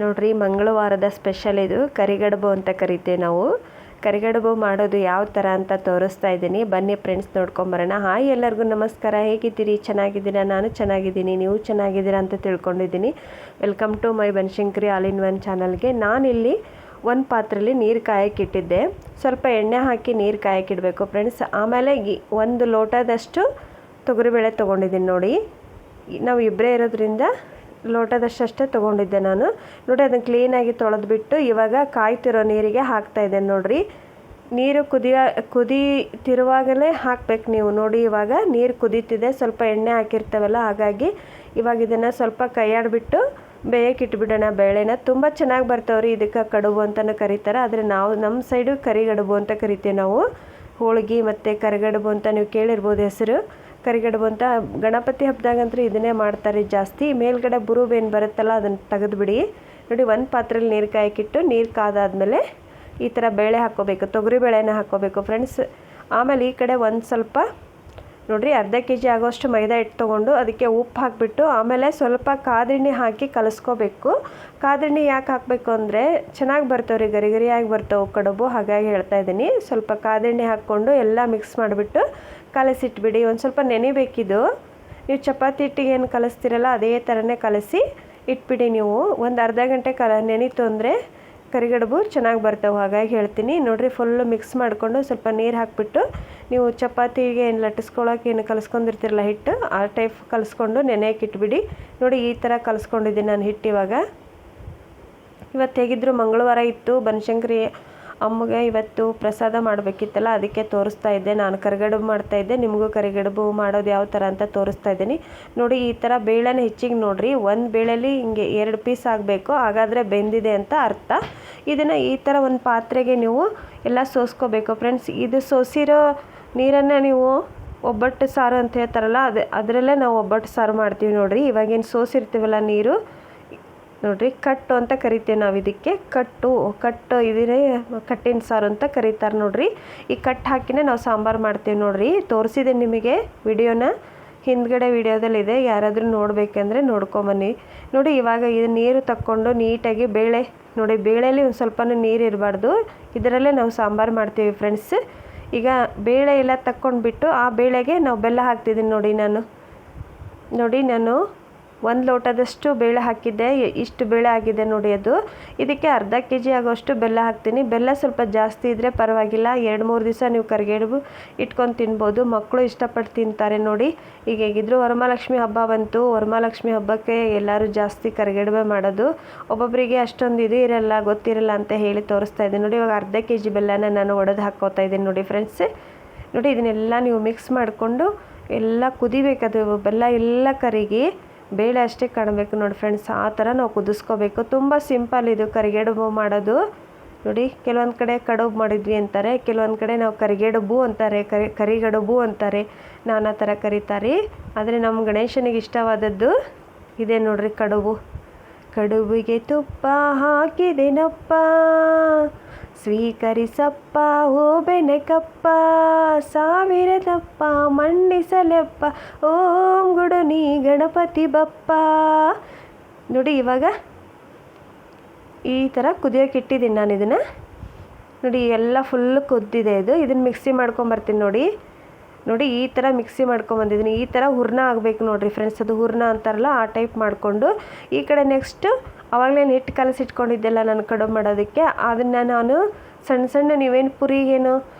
ನೋಡ್ರಿ ಮಂಗಳವಾರದ ಸ್ಪೆಷಲ್ ಇದು ಕರಿಗಡುಬು ಅಂತ ಕರಿತೀವಿ ನಾವು. ಕರಿಗಡುಬು ಮಾಡೋದು ಯಾವ ಥರ ಅಂತ ತೋರಿಸ್ತಾ ಇದ್ದೀನಿ, ಬನ್ನಿ ಫ್ರೆಂಡ್ಸ್ ನೋಡ್ಕೊಂಬರೋಣ. ಹಾಯ್ ಎಲ್ಲರಿಗೂ ನಮಸ್ಕಾರ, ಹೇಗಿದ್ದೀರಿ? ಚೆನ್ನಾಗಿದ್ದೀರಾ? ನಾನು ಚೆನ್ನಾಗಿದ್ದೀನಿ, ನೀವು ಚೆನ್ನಾಗಿದ್ದೀರಾ ಅಂತ ತಿಳ್ಕೊಂಡಿದ್ದೀನಿ. Welcome to my Banashankari all in one ಚಾನಲ್ಗೆ. ನಾನಿಲ್ಲಿ ಒಂದು ಪಾತ್ರೆಯಲ್ಲಿ ನೀರು ಕಾಯಕ್ಕಿಟ್ಟಿದ್ದೆ. ಸ್ವಲ್ಪ ಎಣ್ಣೆ ಹಾಕಿ ನೀರು ಕಾಯಕ್ಕಿಡಬೇಕು ಫ್ರೆಂಡ್ಸ್. ಆಮೇಲೆ ಒಂದು ಲೋಟದಷ್ಟು ತೊಗರಿಬೇಳೆ ತೊಗೊಂಡಿದ್ದೀನಿ ನೋಡಿ. ನಾವು ಇಬ್ಬರೇ ಇರೋದ್ರಿಂದ ಲೋಟದಷ್ಟೇ ತೊಗೊಂಡಿದ್ದೆ ನಾನು. ನೋಡಿ ಅದನ್ನು ಕ್ಲೀನಾಗಿ ತೊಳೆದ್ಬಿಟ್ಟು ಇವಾಗ ಕಾಯ್ತಿರೋ ನೀರಿಗೆ ಹಾಕ್ತಾಯಿದ್ದೇನೆ ನೋಡಿರಿ. ನೀರು ಕುದೀತಿರುವಾಗಲೇ ಹಾಕಬೇಕು ನೀವು. ನೋಡಿ ಇವಾಗ ನೀರು ಕುದೀತಿದೆ, ಸ್ವಲ್ಪ ಎಣ್ಣೆ ಹಾಕಿರ್ತೇವಲ್ಲ, ಹಾಗಾಗಿ ಇವಾಗ ಇದನ್ನು ಸ್ವಲ್ಪ ಕೈಯಾಡಿಬಿಟ್ಟು ಬೇಯಕ್ಕಿಟ್ಬಿಡೋಣ ಬೇಳೆನ. ತುಂಬ ಚೆನ್ನಾಗಿ ಬರ್ತಾವ್ರಿ. ಇದಕ್ಕೆ ಕಡುಬು ಅಂತಲೂ ಕರೀತಾರೆ, ಆದರೆ ನಾವು ನಮ್ಮ ಸೈಡು ಕರಿಗಡುಬು ಅಂತ ಕರಿತೀವಿ ನಾವು. ಹೋಳಿಗೆ ಮತ್ತು ಕರಿಗಡುಬು ಅಂತ ನೀವು ಕೇಳಿರ್ಬೋದು ಹೆಸರು. ಕರಿಗಡುಬು ಅಂತ ಗಣಪತಿ ಹಬ್ಬದಾಗಂತೂ ಇದನ್ನೇ ಮಾಡ್ತಾರೆ ಜಾಸ್ತಿ. ಮೇಲ್ಗಡೆ ಬುರುಬೇನು ಬರುತ್ತಲ್ಲ ಅದನ್ನು ತೆಗೆದುಬಿಡಿ. ನೋಡಿ ಒಂದು ಪಾತ್ರೆಯಲ್ಲಿ ನೀರು ಕಾಯಕ್ಕಿಟ್ಟು ನೀರು ಕಾದಾದ್ಮೇಲೆ ಈ ಥರ ಬೇಳೆ ಹಾಕ್ಕೋಬೇಕು, ತೊಗರಿ ಬೇಳೆನ ಹಾಕ್ಕೋಬೇಕು ಫ್ರೆಂಡ್ಸ್. ಆಮೇಲೆ ಈ ಕಡೆ ಒಂದು ಸ್ವಲ್ಪ ನೋಡಿರಿ ಅರ್ಧ ಕೆ ಜಿ ಆಗೋಷ್ಟು ಮೈದಾ ಹಿಟ್ಟು ತೊಗೊಂಡು ಅದಕ್ಕೆ ಉಪ್ಪು ಹಾಕಿಬಿಟ್ಟು ಆಮೇಲೆ ಸ್ವಲ್ಪ ಕಾದೆಣ್ಣೆ ಹಾಕಿ ಕಲಿಸ್ಕೋಬೇಕು. ಕಾದೆಣ್ಣೆ ಯಾಕೆ ಹಾಕಬೇಕು ಅಂದರೆ ಚೆನ್ನಾಗಿ ಬರ್ತಾವ್ರಿ, ಗರಿ ಗರಿಯಾಗಿ ಬರ್ತಾವೆ ಕಡುಬು, ಹಾಗಾಗಿ ಹೇಳ್ತಾ ಇದ್ದೀನಿ. ಸ್ವಲ್ಪ ಕಾದೆಣ್ಣೆ ಹಾಕ್ಕೊಂಡು ಎಲ್ಲ ಮಿಕ್ಸ್ ಮಾಡಿಬಿಟ್ಟು ಕಲಸಿಟ್ಬಿಡಿ. ಒಂದು ಸ್ವಲ್ಪ ನೆನೆಬೇಕಿದು. ನೀವು ಚಪಾತಿ ಹಿಟ್ಟಿಗೆ ಏನು ಕಲಿಸ್ತೀರಲ್ಲ ಅದೇ ಥರನೇ ಕಲಸಿ ಇಟ್ಬಿಡಿ ನೀವು. ಒಂದು ಅರ್ಧ ಗಂಟೆ ನೆನೀತು ಅಂದರೆ ಕರಿಗಡುಬು ಚೆನ್ನಾಗಿ ಬರ್ತಾವೆ, ಹಾಗಾಗಿ ಹೇಳ್ತೀನಿ. ನೋಡಿರಿ ಫುಲ್ಲು ಮಿಕ್ಸ್ ಮಾಡಿಕೊಂಡು ಸ್ವಲ್ಪ ನೀರು ಹಾಕಿಬಿಟ್ಟು ನೀವು ಚಪಾತಿಗೆ ಏನು ಲಟ್ಟಿಸ್ಕೊಳ್ಳೋಕೆ ಏನು ಕಲಿಸ್ಕೊಂಡಿರ್ತೀರಲ್ಲ ಹಿಟ್ಟು, ಆ ಟೈಪ್ ಕಲಿಸ್ಕೊಂಡು ನೆನೆಯಕ್ಕೆ ಇಟ್ಬಿಡಿ. ನೋಡಿ ಈ ಥರ ಕಲಿಸ್ಕೊಂಡಿದ್ದೀನಿ ನಾನು ಹಿಟ್ಟು. ಇವತ್ತು ಹೇಗಿದ್ರು ಮಂಗಳವಾರ ಇತ್ತು, ಬನಶಂಕರಿ ಅಮ್ಮಗೆ ಇವತ್ತು ಪ್ರಸಾದ ಮಾಡಬೇಕಿತ್ತಲ್ಲ, ಅದಕ್ಕೆ ತೋರಿಸ್ತಾ ಇದ್ದೆ. ನಾನು ಕರಿಗಡುಬು ಮಾಡ್ತಾಯಿದ್ದೆ, ನಿಮಗೂ ಕರಿಗಡುಬು ಮಾಡೋದು ಯಾವ ಥರ ಅಂತ ತೋರಿಸ್ತಾ ಇದ್ದೀನಿ. ನೋಡಿ ಈ ಥರ ಬೇಳೆನ ಹೆಚ್ಚಿಗೆ ನೋಡಿರಿ, ಒಂದು ಬೇಳೆಯಲ್ಲಿ ಹಿಂಗೆ 2 ಪೀಸ್ ಆಗಬೇಕು, ಹಾಗಾದರೆ ಬೆಂದಿದೆ ಅಂತ ಅರ್ಥ. ಇದನ್ನು ಈ ಥರ ಒಂದು ಪಾತ್ರೆಗೆ ನೀವು ಎಲ್ಲ ಸೋಸ್ಕೋಬೇಕು ಫ್ರೆಂಡ್ಸ್. ಇದು ಸೋಸಿರೋ ನೀರನ್ನು ನೀವು ಒಬ್ಬಟ್ಟು ಸಾರು ಅಂತ ಹೇಳ್ತಾರಲ್ಲ, ಅದರಲ್ಲೇ ನಾವು ಒಬ್ಬಟ್ಟು ಸಾರು ಮಾಡ್ತೀವಿ ನೋಡಿರಿ. ಇವಾಗೇನು ಸೋಸಿರ್ತೀವಲ್ಲ ನೀರು, ನೋಡಿರಿ ಕಟ್ಟು ಅಂತ ಕರಿತೀವಿ ನಾವು ಇದಕ್ಕೆ. ಕಟ್ಟು ಇದನ್ನೇ ಕಟ್ಟಿನ ಸಾರು ಅಂತ ಕರೀತಾರೆ ನೋಡಿರಿ. ಈ ಕಟ್ಟು ಹಾಕಿನೇ ನಾವು ಸಾಂಬಾರು ಮಾಡ್ತೀವಿ ನೋಡಿರಿ. ತೋರಿಸಿದೆ ನಿಮಗೆ ವಿಡಿಯೋನ, ಹಿಂದ್ಗಡೆ ವಿಡಿಯೋದಲ್ಲಿದೆ, ಯಾರಾದರೂ ನೋಡಬೇಕಂದ್ರೆ ನೋಡ್ಕೊಂಬನ್ನಿ. ನೋಡಿ ಇವಾಗ ಇದು ನೀರು ತಕ್ಕೊಂಡು ನೀಟಾಗಿ ಬೇಳೆ ನೋಡಿ, ಬೇಳೆಯಲ್ಲಿ ಒಂದು ಸ್ವಲ್ಪ ನೀರು ಇರಬಾರ್ದು, ಇದರಲ್ಲೇ ನಾವು ಸಾಂಬಾರು ಮಾಡ್ತೀವಿ ಫ್ರೆಂಡ್ಸ್. ಈಗ ಬೇಳೆ ಎಲ್ಲ ತಕ್ಕೊಂಡ್ಬಿಟ್ಟು ಆ ಬೇಳೆಗೆ ನಾವು ಬೆಲ್ಲ ಹಾಕ್ತಿದ್ದೀನಿ ನೋಡಿ. ನಾನು 1 ಲೋಟದಷ್ಟು ಬೇಳೆ ಹಾಕಿದ್ದೆ, ಇಷ್ಟು ಬೇಳೆ ಆಗಿದೆ ನೋಡಿ ಅದು. ಇದಕ್ಕೆ ಅರ್ಧ ಕೆ ಜಿ ಆಗೋಷ್ಟು ಬೆಲ್ಲ ಹಾಕ್ತೀನಿ. ಬೆಲ್ಲ ಸ್ವಲ್ಪ ಜಾಸ್ತಿ ಇದ್ದರೆ ಪರವಾಗಿಲ್ಲ, 2-3 ದಿವಸ ನೀವು ಕರಿಗಡುಬು ಇಟ್ಕೊಂಡು ತಿನ್ಬೋದು. ಮಕ್ಕಳು ಇಷ್ಟಪಟ್ಟು ತಿಂತಾರೆ ನೋಡಿ. ಈಗ ಹೇಗಿದ್ರು ವರಮಹಾಲಕ್ಷ್ಮಿ ಹಬ್ಬ ಬಂತು, ವರಮಹಾಲಕ್ಷ್ಮಿ ಹಬ್ಬಕ್ಕೆ ಎಲ್ಲರೂ ಜಾಸ್ತಿ ಕರಿಗಡುಬೆ ಮಾಡೋದು. ಒಬ್ಬೊಬ್ಬರಿಗೆ ಅಷ್ಟೊಂದು ಇದು ಇರಲ್ಲ, ಗೊತ್ತಿರಲ್ಲ ಅಂತ ಹೇಳಿ ತೋರಿಸ್ತಾ ಇದ್ದೀನಿ ನೋಡಿ. ಇವಾಗ ಅರ್ಧ ಕೆ ಜಿ ಬೆಲ್ಲನ ನಾನು ಒಡೆದು ಹಾಕ್ಕೋತಾ ಇದ್ದೀನಿ ನೋಡಿ ಫ್ರೆಂಡ್ಸ್. ನೋಡಿ ಇದನ್ನೆಲ್ಲ ನೀವು ಮಿಕ್ಸ್ ಮಾಡಿಕೊಂಡು ಎಲ್ಲ ಕುದಿಬೇಕದು, ಬೆಲ್ಲ ಎಲ್ಲ ಕರಿಗಿ ಬೇಳೆ ಅಷ್ಟೇ ಕಾಣಬೇಕು ನೋಡಿ ಫ್ರೆಂಡ್ಸ್. ಆ ಥರ ನಾವು ಕುದಿಸ್ಕೋಬೇಕು. ತುಂಬ ಸಿಂಪಲ್ ಇದು ಕರಿಗಡುಬು ಮಾಡೋದು ನೋಡಿ. ಕೆಲವೊಂದು ಕಡೆ ಕಡುಬು ಮಾಡಿದ್ವಿ ಅಂತಾರೆ, ಕೆಲವೊಂದು ಕಡೆ ನಾವು ಕರಿಗಡುಬು ಅಂತಾರೆ, ಕರಿಗಡುಬು ಅಂತಾರೆ, ನಾನಾ ಥರ ಕರೀತಾರೆ. ಆದರೆ ನಮ್ಮ ಗಣೇಶನಿಗೆ ಇಷ್ಟವಾದದ್ದು ಇದೆ ನೋಡ್ರಿ ಕಡುಬು. ಕಡುಬಿಗೆ ತುಪ್ಪ ಹಾಕಿದೆನಪ್ಪ, ಸ್ವೀಕರಿಸಪ್ಪ ಓ ಬೆನಕಪ್ಪ, 1000 ದಪ್ಪ ಮಣ್ಣಿಸಲೆಪ್ಪ, ಓಂ ಗುಡು ನೀ ಗಣಪತಿ ಬಪ್ಪ. ನೋಡಿ ಇವಾಗ ಈ ಥರ ಕುದಿಯೋಕೆ ಇಟ್ಟಿದ್ದೀನಿ ನಾನು ಇದನ್ನು. ನೋಡಿ ಎಲ್ಲ ಫುಲ್ಲು ಕುದ್ದಿದೆ ಇದು. ಇದನ್ನು ಮಿಕ್ಸಿ ಮಾಡ್ಕೊಂಬರ್ತೀನಿ ನೋಡಿ ಈ ಥರ ಮಿಕ್ಸಿ ಮಾಡ್ಕೊಂಬಂದಿದ್ದೀನಿ. ಈ ಥರ ಹೂರ್ಣ ಆಗಬೇಕು ನೋಡಿರಿ ಫ್ರೆಂಡ್ಸ್, ಅದು ಹೂರ್ಣ ಅಂತಾರಲ್ಲ ಆ ಟೈಪ್ ಮಾಡಿಕೊಂಡು ಈ ಕಡೆ ನೆಕ್ಸ್ಟು ಆವಾಗಲೇ ಹಿಟ್ಟು ಕಲಸಿಟ್ಕೊಂಡಿದ್ದೆಲ್ಲ ನಾನು ಕಡುಬು ಮಾಡೋದಕ್ಕೆ, ಅದನ್ನು ನಾನು ಸಣ್ಣ ನೀವೇನು ಪುರಿಗೇನು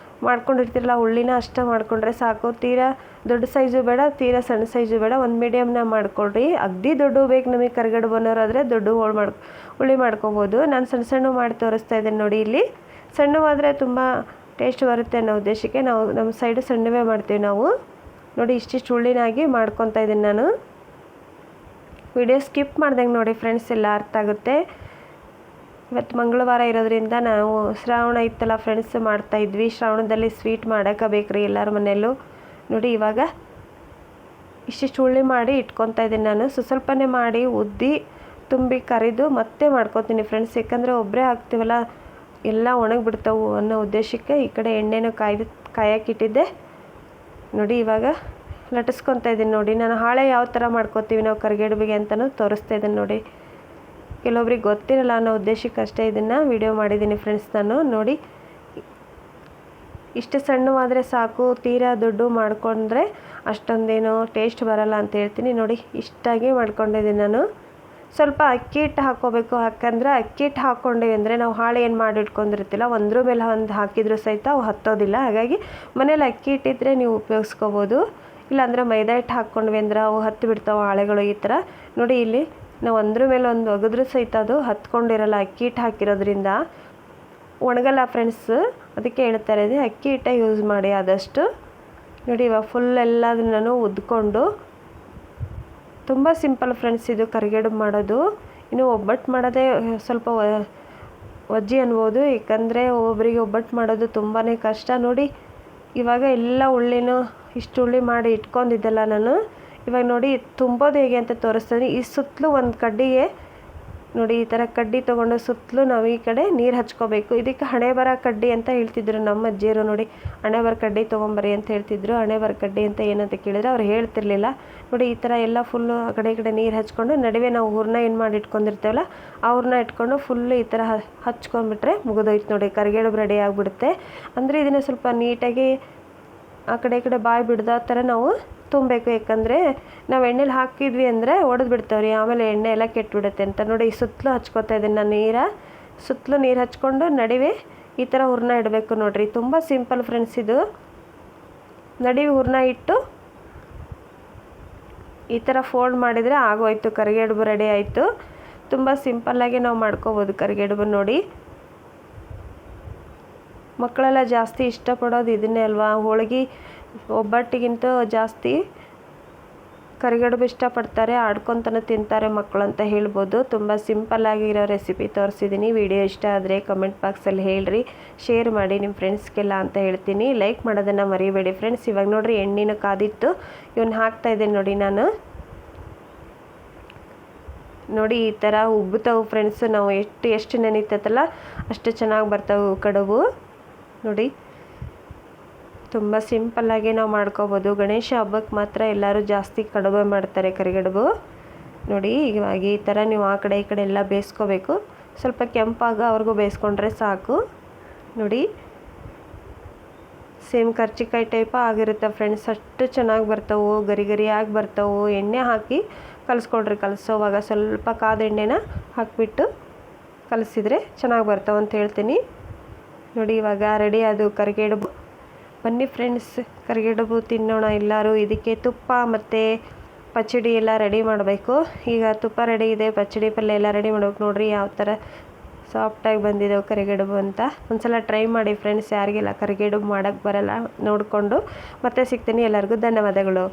ಮಾಡ್ಕೊಂಡಿರ್ತಿರಲ್ಲ ಉಳ್ಳಿನ ಅಷ್ಟೇ ಮಾಡಿಕೊಂಡ್ರೆ ಸಾಕು. ತೀರಾ ದೊಡ್ಡ ಸೈಜು ಬೇಡ, ತೀರಾ ಸಣ್ಣ ಸೈಜು ಬೇಡ, ಒಂದು ಮೀಡಿಯಮ್ನ ಮಾಡ್ಕೊಳ್ರಿ. ಅಗದಿ ದೊಡ್ಡ ಬೇಕು ನಮಗೆ ಕರಿಗಡುಬು ಅನ್ನೋರಾದರೆ ದೊಡ್ಡ ಉಳ್ಳಿ ಮಾಡ್ಕೊಬೋದು. ನಾನು ಸಣ್ಣ ಮಾಡಿ ತೋರಿಸ್ತಾ ಇದ್ದೇನೆ ನೋಡಿ. ಇಲ್ಲಿ ಸಣ್ಣವಾದರೆ ತುಂಬ ಟೇಸ್ಟ್ ಬರುತ್ತೆ ಅನ್ನೋ ಉದ್ದೇಶಕ್ಕೆ ನಾವು ನಮ್ಮ ಸೈಡು ಸಣ್ಣವೇ ಮಾಡ್ತೀವಿ ನಾವು. ನೋಡಿ ಇಷ್ಟಿಷ್ಟು ಉಳ್ಳಿನಾಗಿ ಮಾಡ್ಕೊತಾ ಇದ್ದೀನಿ ನಾನು. ವಿಡಿಯೋ ಸ್ಕಿಪ್ ಮಾಡ್ದಂಗೆ ನೋಡಿ ಫ್ರೆಂಡ್ಸ್, ಎಲ್ಲ ಅರ್ಥ ಆಗುತ್ತೆ. ಇವತ್ತು ಮಂಗಳವಾರ ಇರೋದ್ರಿಂದ ನಾವು ಶ್ರಾವಣ ಇತ್ತಲ್ಲ ಫ್ರೆಂಡ್ಸ್, ಮಾಡ್ತಾಯಿದ್ವಿ. ಶ್ರಾವಣದಲ್ಲಿ ಸ್ವೀಟ್ ಮಾಡೋಕೆ ಬೇಕ್ರಿ ಎಲ್ಲರ ಮನೆಯಲ್ಲೂ. ನೋಡಿ ಇವಾಗ ಇಷ್ಟಿಷ್ಟು ಉಳ್ಳಿ ಮಾಡಿ ಇಟ್ಕೊತಾ ಇದ್ದೀನಿ ನಾನು. ಸ್ವಲ್ಪನೇ ಮಾಡಿ ಉದ್ದಿ ತುಂಬಿ ಕರಿದು ಮತ್ತೆ ಮಾಡ್ಕೊತೀನಿ ಫ್ರೆಂಡ್ಸ್. ಯಾಕಂದರೆ ಒಬ್ಬರೇ ಹಾಕ್ತೀವಲ್ಲ ಎಲ್ಲ ಒಣಗಿಬಿಡ್ತಾವು ಅನ್ನೋ ಉದ್ದೇಶಕ್ಕೆ ಈ ಕಡೆ ಎಣ್ಣೆನೂ ಕಾಯಕ್ಕಿಟ್ಟಿದ್ದೆ ನೋಡಿ. ಇವಾಗ ಲಟ್ಟಿಸ್ಕೊತಾ ಇದ್ದೀನಿ ನೋಡಿ. ನಾನು ಹಾಳೆ ಯಾವ ಥರ ಮಾಡ್ಕೋತೀವಿ ನಾವು ಕರಿಗಡುಬಿಗೆ ಅಂತಲೂ ತೋರಿಸ್ತಾ ಇದ್ದೀನಿ ನೋಡಿ. ಕೆಲವೊಬ್ರಿಗೆ ಗೊತ್ತಿರಲ್ಲ ಅನ್ನೋ ಉದ್ದೇಶಕ್ಕಷ್ಟೇ ಇದನ್ನು ವಿಡಿಯೋ ಮಾಡಿದ್ದೀನಿ ಫ್ರೆಂಡ್ಸ್. ನಾನು ನೋಡಿ ಇಷ್ಟು ಸಣ್ಣವಾದರೆ ಸಾಕು, ತೀರಾ ದೊಡ್ಡ ಮಾಡಿಕೊಂಡ್ರೆ ಅಷ್ಟೊಂದೇನು ಟೇಸ್ಟ್ ಬರಲ್ಲ ಅಂತ ಹೇಳ್ತೀನಿ. ನೋಡಿ ಇಷ್ಟಾಗಿ ಮಾಡ್ಕೊಂಡಿದ್ದೀನಿ ನಾನು. ಸ್ವಲ್ಪ ಅಕ್ಕಿ ಹಿಟ್ಟು ಹಾಕ್ಕೋಬೇಕು, ಯಾಕಂದರೆ ಅಕ್ಕಿ ಹಿಟ್ಟು ಹಾಕ್ಕೊಂಡೇವಿ ಅಂದರೆ ನಾವು ಹಾಳೆ ಏನು ಮಾಡಿ ಇಟ್ಕೊಂಡಿರ್ತಿಲ್ಲ, ಒಂದ್ರ ಮೇಲೆ ಒಂದು ಹಾಕಿದರೂ ಸಹಿತ ಅವು ಹತ್ತೋದಿಲ್ಲ. ಹಾಗಾಗಿ ಮನೇಲಿ ಅಕ್ಕಿ ಹಿಟ್ಟಿದ್ರೆ ನೀವು ಉಪಯೋಗಿಸ್ಕೋಬೋದು. ಇಲ್ಲಾಂದರೆ ಮೈದಾ ಹಿಟ್ಟು ಹಾಕ್ಕೊಂಡ್ವಿ ಅಂದ್ರೆ ಅವು ಹತ್ತು ಬಿಡ್ತಾವೆ ಹಾಳೆಗಳು ಈ ಥರ. ನೋಡಿ ಇಲ್ಲಿ ನಾವು ಒಂದ್ರ ಮೇಲೆ ಒಂದು ಒಗೆದ್ರೂ ಸಹಿತ ಅದು ಹತ್ಕೊಂಡಿರಲ್ಲ, ಅಕ್ಕಿ ಹಿಟ್ಟು ಹಾಕಿರೋದ್ರಿಂದ ಒಣಗಲ್ಲ ಫ್ರೆಂಡ್ಸ್. ಅದಕ್ಕೆ ಹೇಳ್ತಾ ಇರೋದು ಅಕ್ಕಿ ಹಿಟ್ಟೆ ಯೂಸ್ ಮಾಡಿ ಆದಷ್ಟು. ನೋಡಿ ಇವಾಗ ಫುಲ್ ಎಲ್ಲದನ್ನು ಉದ್ಕೊಂಡು, ತುಂಬ ಸಿಂಪಲ್ ಫ್ರೆಂಡ್ಸ್ ಇದು ಕರಿಗಡುಬು ಮಾಡೋದು. ಇನ್ನು ಒಬ್ಬಟ್ಟು ಮಾಡೋದೇ ಸ್ವಲ್ಪ ವಜ್ಜಿ ಅನ್ಬೋದು, ಏಕೆಂದರೆ ಒಬ್ಬೊಬ್ಬರಿಗೆ ಒಬ್ಬಟ್ಟು ಮಾಡೋದು ತುಂಬಾ ಕಷ್ಟ. ನೋಡಿ ಇವಾಗ ಎಲ್ಲ ಉಳ್ಳಿನೂ ಇಷ್ಟು ಉಳ್ಳಿ ಮಾಡಿ ಇಟ್ಕೊಂಡಿದ್ದೆಲ್ಲ ನಾನು. ಇವಾಗ ನೋಡಿ ತುಂಬೋದು ಹೇಗೆ ಅಂತ ತೋರಿಸ್ತೀನಿ. ಈ ಸುತ್ತಲೂ ಒಂದು ಕಡ್ಡಿಗೆ ನೋಡಿ ಈ ಥರ ಕಡ್ಡಿ ತೊಗೊಂಡು ಸುತ್ತಲೂ ನಾವು ಈ ಕಡೆ ನೀರು ಹಚ್ಕೋಬೇಕು. ಇದಕ್ಕೆ ಹಣೆ ಬರ ಕಡ್ಡಿ ಅಂತ ಹೇಳ್ತಿದ್ರು ನಮ್ಮ ಅಜ್ಜಿಯರು. ನೋಡಿ ಹಣೆ ಬರ ಕಡ್ಡಿ ತೊಗೊಂಬರಿ ಅಂತ ಹೇಳ್ತಿದ್ರು. ಹಣೆ ಬರ ಕಡ್ಡಿ ಅಂತ ಏನಂತ ಕೇಳಿದ್ರೆ ಅವ್ರು ಹೇಳ್ತಿರ್ಲಿಲ್ಲ. ನೋಡಿ ಈ ಥರ ಎಲ್ಲ ಫುಲ್ಲು ಆ ಕಡೆ ಈ ಕಡೆ ನೀರು ಹಚ್ಕೊಂಡು ನಡುವೆ ನಾವು ಹೂರಣ ಏನು ಮಾಡಿ ಇಟ್ಕೊಂಡಿರ್ತೇವಲ್ಲ ಆ ಹೂರಣ ಇಟ್ಕೊಂಡು ಫುಲ್ಲು ಈ ಥರ ಹಚ್ಕೊಂಡ್ಬಿಟ್ರೆ ಮುಗಿದೋಯ್ತು. ನೋಡಿ ಕರಿಗಡುಬು ರೆಡಿ ಆಗಿಬಿಡುತ್ತೆ. ಅಂದರೆ ಇದನ್ನು ಸ್ವಲ್ಪ ನೀಟಾಗಿ ಆ ಕಡೆ ಈ ಕಡೆ ಬಾಯಿ ಬಿಡ್ದ ಥರ ನಾವು ತುಂಬಬೇಕು. ಯಾಕಂದರೆ ನಾವು ಎಣ್ಣೆಲಿ ಹಾಕಿದ್ವಿ ಅಂದರೆ ಒಡೆದು ಬಿಡ್ತಾವ್ರಿ, ಆಮೇಲೆ ಎಣ್ಣೆ ಎಲ್ಲ ಕೆಟ್ಟುಬಿಡುತ್ತೆ ಅಂತ. ನೋಡಿ ಈ ಸುತ್ತಲೂ ಹಚ್ಕೋತಾ ಇದ್ದೀನಿ ನಾನು ಸುತ್ತಲೂ ನೀರು ಹಚ್ಕೊಂಡು ನಡುವೆ ಈ ಥರ ಹೂರಣ ಇಡಬೇಕು. ನೋಡಿರಿ ತುಂಬ ಸಿಂಪಲ್ ಫ್ರೆಂಡ್ಸ್ ಇದು. ನಡುವೆ ಹೂರಣ ಇಟ್ಟು ಈ ಥರ ಫೋಲ್ಡ್ ಮಾಡಿದರೆ ಆಗೋಯ್ತು, ಕರಿಗಡುಬು ರೆಡಿ ಆಯಿತು. ತುಂಬ ಸಿಂಪಲ್ಲಾಗಿ ನಾವು ಮಾಡ್ಕೋಬೋದು ಕರಿಗಡುಬು. ನೋಡಿ ಮಕ್ಕಳೆಲ್ಲ ಜಾಸ್ತಿ ಇಷ್ಟಪಡೋದು ಇದನ್ನೇ ಅಲ್ವಾ, ಹೋಳಿಗೆ ಒಬ್ಬಟ್ಟಿಗಿಂತ ಜಾಸ್ತಿ ಕರಿಗಡುಬು ಇಷ್ಟಪಡ್ತಾರೆ, ಆಡ್ಕೊತಾನೆ ತಿಂತಾರೆ ಮಕ್ಕಳು ಅಂತ ಹೇಳ್ಬೋದು. ತುಂಬ ಸಿಂಪಲ್ಲಾಗಿರೋ ರೆಸಿಪಿ ತೋರಿಸಿದ್ದೀನಿ. ವಿಡಿಯೋ ಇಷ್ಟ ಆದರೆ ಕಮೆಂಟ್ ಬಾಕ್ಸಲ್ಲಿ ಹೇಳ್ರಿ, ಶೇರ್ ಮಾಡಿ ನಿಮ್ಮ ಫ್ರೆಂಡ್ಸ್ಗೆಲ್ಲ ಅಂತ ಹೇಳ್ತೀನಿ. ಲೈಕ್ ಮಾಡೋದನ್ನು ಮರಿಬೇಡಿ ಫ್ರೆಂಡ್ಸ್. ಇವಾಗ ನೋಡಿರಿ ಎಣ್ಣೆನ ಕಾದಿತ್ತು, ಇವನ್ನ ಹಾಕ್ತಾಯಿದ್ದೀನಿ ನೋಡಿ ನಾನು. ನೋಡಿ ಈ ಥರ ಉಬ್ಬುತ್ತವು ಫ್ರೆಂಡ್ಸ್. ನಾವು ಎಷ್ಟು ನೆನೀತೈತಲ್ಲ ಅಷ್ಟು ಚೆನ್ನಾಗಿ ಬರ್ತವೆ ಕಡುಬು. ನೋಡಿ ತುಂಬ ಸಿಂಪಲ್ಲಾಗಿ ನಾವು ಮಾಡ್ಕೋಬೋದು. ಗಣೇಶ ಹಬ್ಬಕ್ಕೆ ಮಾತ್ರ ಎಲ್ಲರೂ ಜಾಸ್ತಿ ಕಡುಬು ಮಾಡ್ತಾರೆ ಕರಿಗಡುಬು. ನೋಡಿ ಇವಾಗ ಈ ಥರ ನೀವು ಆ ಕಡೆ ಈ ಕಡೆ ಎಲ್ಲ ಬೇಯಿಸ್ಕೋಬೇಕು. ಸ್ವಲ್ಪ ಕೆಂಪಾಗೋವರೆಗೂ ಬೇಯಿಸ್ಕೊಂಡ್ರೆ ಸಾಕು. ನೋಡಿ ಸೇಮ್ ಕರ್ಜಿಕಾಯಿ ಟೈಪ ಆಗಿರುತ್ತೆ ಫ್ರೆಂಡ್ಸ್. ಅಷ್ಟು ಚೆನ್ನಾಗಿ ಬರ್ತವೆ, ಗರಿ ಗರಿಯಾಗಿ ಬರ್ತವೆ. ಎಣ್ಣೆ ಹಾಕಿ ಕಲಿಸ್ಕೊಳ್ರಿ. ಕಲಿಸೋವಾಗ ಸ್ವಲ್ಪ ಕಾದ ಎಣ್ಣೆನ ಹಾಕಿಬಿಟ್ಟು ಕಲಿಸಿದ್ರೆ ಚೆನ್ನಾಗಿ ಬರ್ತಾವೆ ಅಂತ ಹೇಳ್ತೀನಿ. ನೋಡಿ ಇವಾಗ ರೆಡಿ ಅದು ಕರಿಗಡುಬು. ಬನ್ನಿ ಫ್ರೆಂಡ್ಸ್ ಕರಿಗಡುಬು ತಿನ್ನೋಣ ಎಲ್ಲರೂ. ಇದಕ್ಕೆ ತುಪ್ಪ ಮತ್ತು ಪಚ್ಚಡಿ ಎಲ್ಲ ರೆಡಿ ಮಾಡಬೇಕು. ಈಗ ತುಪ್ಪ ರೆಡಿ ಇದೆ, ಪಚ್ಚಡಿ ಪಲ್ಯ ಎಲ್ಲ ರೆಡಿ ಮಾಡ್ಬೇಕು. ನೋಡಿರಿ ಯಾವ ಥರ ಸಾಫ್ಟಾಗಿ ಬಂದಿದೆ ಕರಿಗಡುಬು ಅಂತ. ಒಂದ್ಸಲ ಟ್ರೈ ಮಾಡಿ ಫ್ರೆಂಡ್ಸ್, ಯಾರಿಗೆಲ್ಲ ಕರಿಗಡುಬು ಮಾಡೋಕ್ಕೆ ಬರಲ್ಲ ನೋಡಿಕೊಂಡು. ಮತ್ತೆ ಸಿಗ್ತೀನಿ. ಎಲ್ಲರಿಗೂ ಧನ್ಯವಾದಗಳು.